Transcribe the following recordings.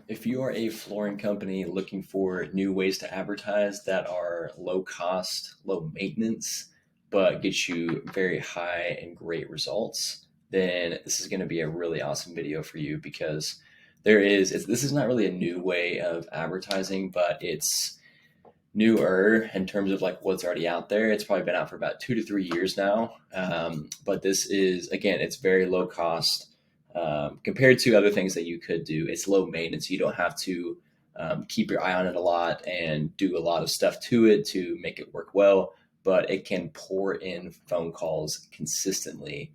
If you are a flooring company looking for new ways to advertise that are low cost, low maintenance, but get you very high and great results, then this is going to be a really awesome video for you because this is not really a new way of advertising, but it's newer in terms of like what's already out there. It's probably been out for about 2 to 3 years now. But this is, again, it's very low cost compared to other things that you could do. It's low maintenance. You don't have to keep your eye on it a lot and do a lot of stuff to it to make it work well, but it can pour in phone calls consistently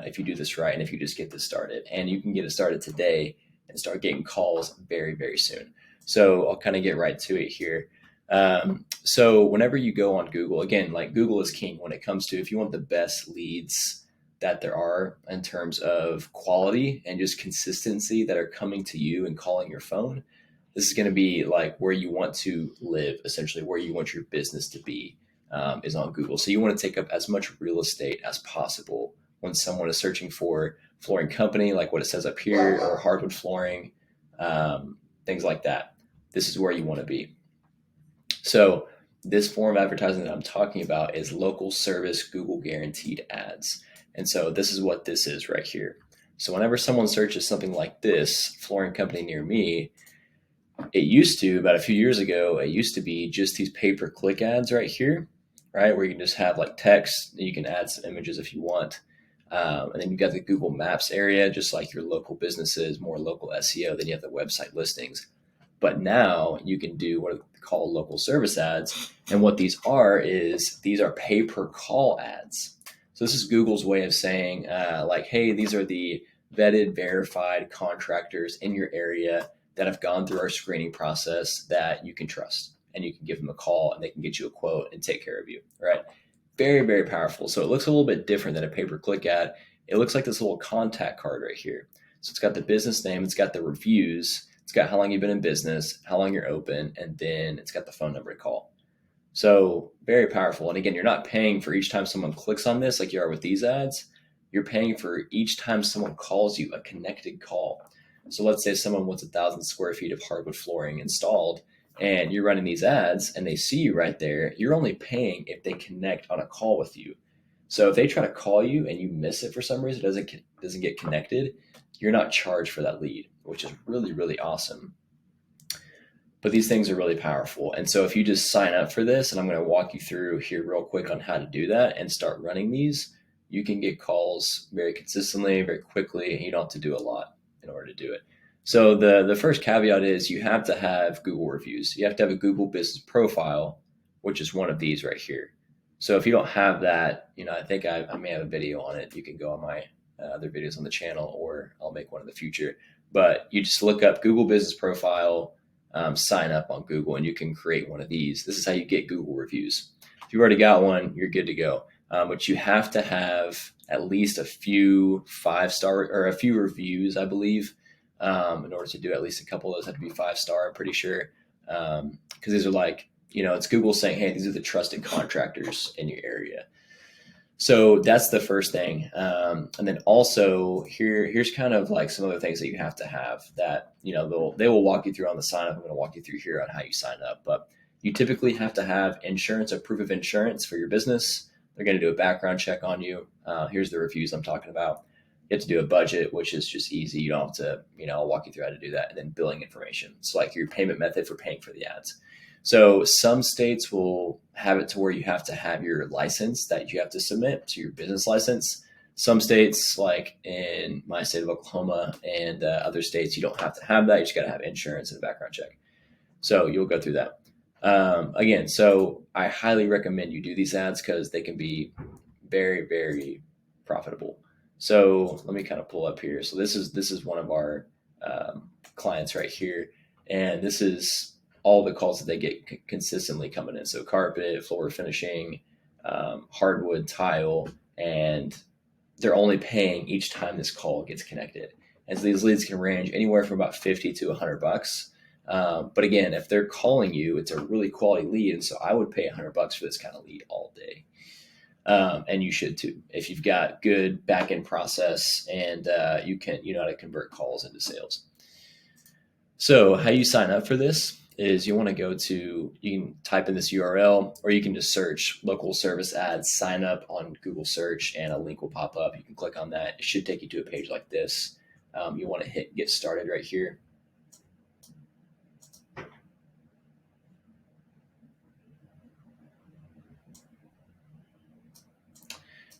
if you do this right and if you just get this started. And you can get it started today and start getting calls very, very soon. So I'll kind of get right to it here. So whenever you go on Google, again, like Google is king when it comes to if you want the best leads that there are in terms of quality and just consistency that are coming to you and calling your phone. This is going to be like where you want to live, essentially where you want your business to be, is on Google. So you want to take up as much real estate as possible when someone is searching for flooring company, like what it says up here, or hardwood flooring, things like that. This is where you want to be. So this form of advertising that I'm talking about is local service Google guaranteed ads. And so this is what this is right here. So whenever someone searches something like this, flooring company near me, it used to, about a few years ago, it used to be just these pay-per-click ads right here, right? Where you can just have like text, you can add some images if you want. And then you've got the Google Maps area, just like your local businesses, more local SEO. Then you have the website listings. But now you can do what are called local service ads. And what these are is these are pay per call ads. So this is Google's way of saying like, hey, these are the vetted, verified contractors in your area that have gone through our screening process that you can trust. And you can give them a call and they can get you a quote and take care of you, right? Very, very powerful. So it looks a little bit different than a pay-per-click ad. It looks like this little contact card right here. So it's got the business name, it's got the reviews, it's got how long you've been in business, how long you're open, and then it's got the phone number to call. So very powerful. And again, you're not paying for each time someone clicks on this like you are with these ads. You're paying for each time someone calls you a connected call. So let's say someone wants 1,000 square feet of hardwood flooring installed and you're running these ads and they see you right there. You're only paying if they connect on a call with you. So if they try to call you and you miss it for some reason, it doesn't get connected, you're not charged for that lead, which is really, really awesome. But these things are really powerful. And so if you just sign up for this, and I'm going to walk you through here real quick on how to do that and start running these, you can get calls very consistently, very quickly, and you don't have to do a lot in order to do it. So the first caveat is you have to have Google reviews. You have to have a Google business profile, which is one of these right here. So if you don't have that, I think I may have a video on it. You can go on my other videos on the channel, or I'll make one in the future. But you just look up Google business profile, sign up on Google, and you can create one of these. This is how you get Google reviews. If you've already got one, you're good to go. But you have to have at least a few 5-star or a few reviews, I believe, in order to do at least a couple of those have to be 5-star, I'm pretty sure. Because these are like, it's Google saying, hey, these are the trusted contractors in your area. So that's the first thing. And then also here's kind of like some other things that you have to have that, they will walk you through on the sign up. I'm going to walk you through here on how you sign up, but you typically have to have insurance, a proof of insurance for your business. They're going to do a background check on you. Here's the reviews I'm talking about. You have to do a budget, which is just easy. You don't have to, I'll walk you through how to do that. And then billing information. It's like your payment method for paying for the ads. So some states will have it to where you have to have your license that you have to submit to your business license. Some states, like in my state of Oklahoma and other states, you don't have to have that. You just got to have insurance and a background check. So you'll go through that. Again, so I highly recommend you do these ads because they can be very, very profitable. So let me kind of pull up here. So this is one of our clients right here, and this is all the calls that they get consistently coming in. So carpet, floor finishing, hardwood, tile, and they're only paying each time this call gets connected. And so these leads can range anywhere from about 50 to $100. But again, if they're calling you, it's a really quality lead. And so I would pay $100 for this kind of lead all day. And you should too, if you've got good back end process and you know how to convert calls into sales. So how you sign up for this is you want to go to, you can type in this URL, or you can just search local service ads, sign up on Google search, and a link will pop up. You can click on that. It should take you to a page like this. You want to hit get started right here.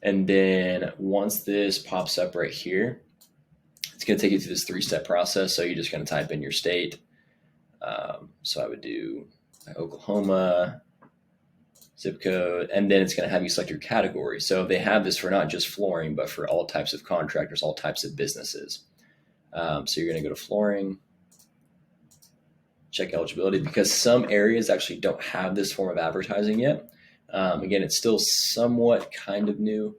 And then once this pops up right here, it's going to take you through this 3-step process. So you're just going to type in your state. So I would do Oklahoma, zip code, and then it's going to have you select your category. So they have this for not just flooring, but for all types of contractors, all types of businesses. So you're going to go to flooring, check eligibility, because some areas actually don't have this form of advertising yet. Again, it's still somewhat kind of new,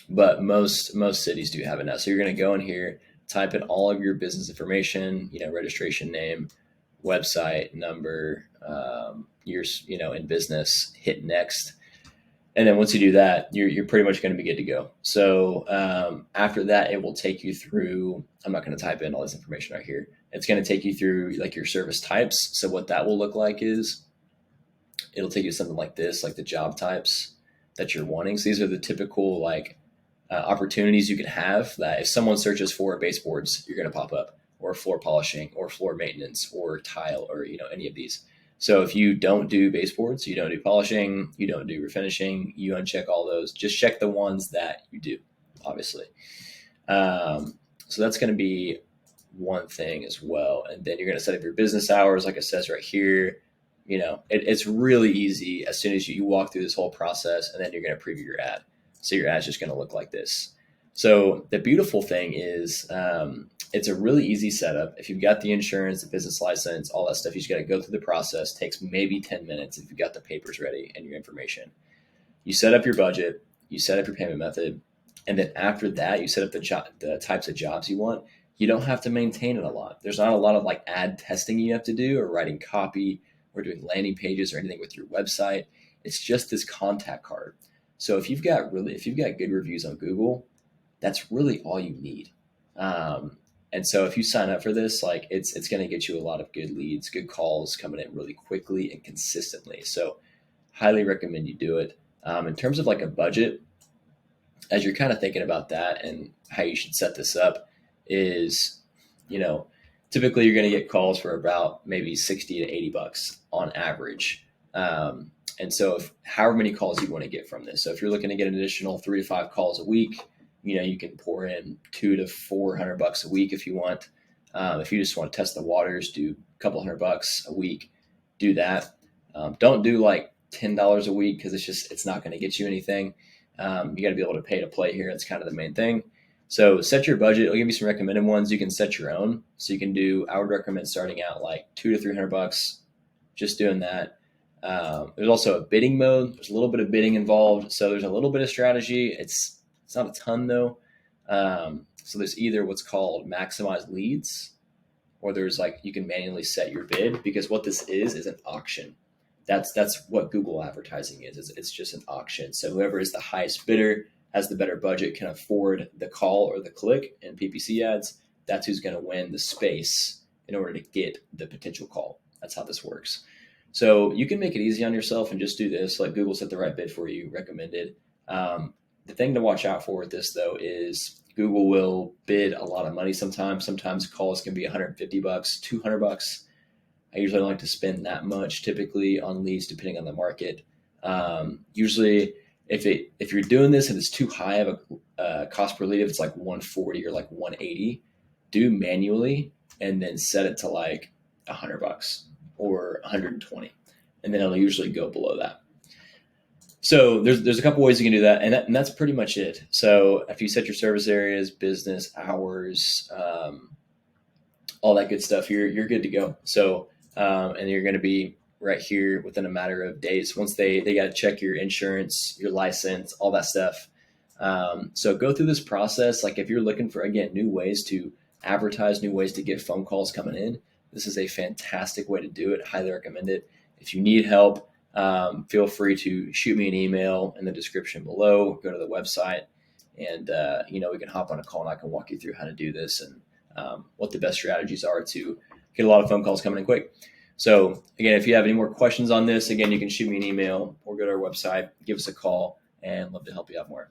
but most cities do have it now. So you're going to go in here, type in all of your business information, registration name, website, number, years, in business, hit next. And then once you do that, you're pretty much going to be good to go. So after that, it will take you through, I'm not going to type in all this information right here. It's going to take you through like your service types. So what that will look like is it'll take you to something like this, like the job types that you're wanting. So these are the typical opportunities you can have that if someone searches for baseboards, you're going to pop up, or floor polishing, or floor maintenance, or tile, or any of these. So if you don't do baseboards, you don't do polishing, you don't do refinishing, you uncheck all those. Just check the ones that you do, obviously. So that's going to be one thing as well. And then you're going to set up your business hours, like it says right here. It's really easy as soon as you walk through this whole process, and then you're going to preview your ad. So your ad's just going to look like this. So the beautiful thing is it's a really easy setup. If you've got the insurance, the business license, all that stuff, you just got to go through the process. It takes maybe 10 minutes if you've got the papers ready and your information. You set up your budget, you set up your payment method, and then after that, you set up the types of jobs you want. You don't have to maintain it a lot. There's not a lot of ad testing you have to do, or writing copy, or doing landing pages, or anything with your website. It's just this contact card. So if you've got good reviews on Google, that's really all you need. And so if you sign up for this, it's going to get you a lot of good leads, good calls coming in really quickly and consistently. So highly recommend you do it. In terms of a budget, as you're kind of thinking about that and how you should set this up is, typically you're going to get calls for about maybe 60 to 80 bucks on average. And so however many calls you want to get from this. So if you're looking to get an additional 3 to 5 calls a week, you can pour in $200 to $400 a week if you want. If you just want to test the waters, do a couple $100 a week, do that. Don't do $10 a week, because it's not going to get you anything. You got to be able to pay to play here. That's kind of the main thing. So set your budget. I'll give you some recommended ones. You can set your own. So you can I would recommend starting out $200 to $300, just doing that. There's also a bidding mode. There's a little bit of bidding involved. So there's a little bit of strategy. It's not a ton though. So there's either what's called maximize leads, or there's you can manually set your bid, because what this is an auction. That's what Google advertising is. It's just an auction. So whoever is the highest bidder, has the better budget, can afford the call or the click in PPC ads, that's who's going to win the space in order to get the potential call. That's how this works. So you can make it easy on yourself and just do this. Let Google set the right bid for you, recommended. The thing to watch out for with this, though, is Google will bid a lot of money sometimes. Sometimes calls can be $150, $200. I usually don't like to spend that much typically on leads, depending on the market. Usually, if you're doing this and it's too high of a cost per lead, if it's $140 or $180, do manually and then set it to $100 or $120, and then it'll usually go below that. So there's a couple ways you can do that, and that's pretty much it. So if you set your service areas, business hours, all that good stuff, you're good to go. So and you're going to be right here within a matter of days. Once they got to check your insurance, your license, all that stuff. So go through this process. If you're looking for, again, new ways to advertise, new ways to get phone calls coming in, this is a fantastic way to do it. Highly recommend it. If you need help, feel free to shoot me an email in the description below. Go to the website, and we can hop on a call and I can walk you through how to do this. And what the best strategies are to get a lot of phone calls coming in quick. So again, if you have any more questions on this, again, you can shoot me an email or go to our website, give us a call, and love to help you out more.